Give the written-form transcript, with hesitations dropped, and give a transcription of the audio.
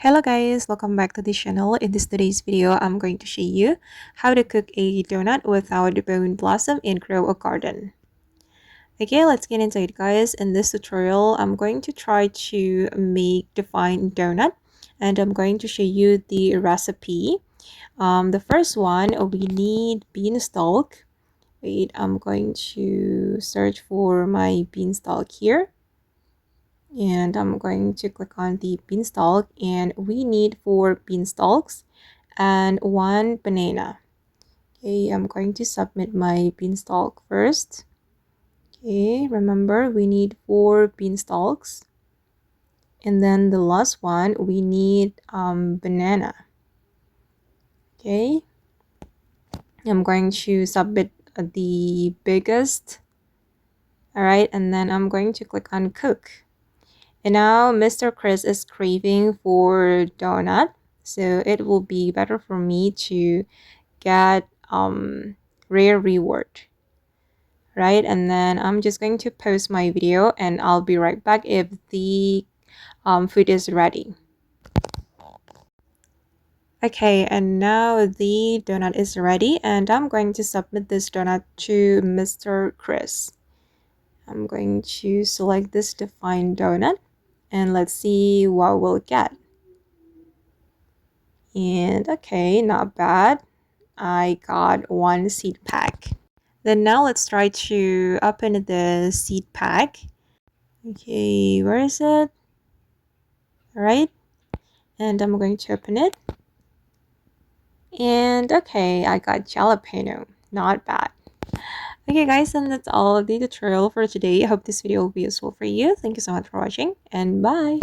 Hello guys, welcome back to the channel. In today's video, I'm going to show you how to cook a donut without bone blossom and grow a garden. Okay, let's get into it guys. In this tutorial, I'm going to try to make the fine donut and I'm going to show you the recipe. The first one, we need beanstalk. Wait, I'm going to search for my beanstalk here. And I'm going to click on the beanstalk and we need 4 beanstalks and 1 banana. Okay, I'm going to submit my beanstalk first. Okay, remember we need 4 beanstalks. And then the last one we need banana. Okay, I'm going to submit the biggest. Alright, and then I'm going to click on cook. And now Mr. Chris is craving for donut, so it will be better for me to get rare reward, right? And then I'm just going to pause my video and I'll be right back if the food is ready. Okay, and now the donut is ready and I'm going to submit this donut to Mr. Chris. I'm going to select this defined donut and let's see what we'll get. And okay, not bad. I got 1 seed pack. Then now let's try to open the seed pack. Okay, where is it? Alright, and I'm going to open it. And okay, I got jalapeno. Not bad. Okay guys, and that's all of the tutorial for today. I hope this video will be useful for you. Thank you so much for watching and bye.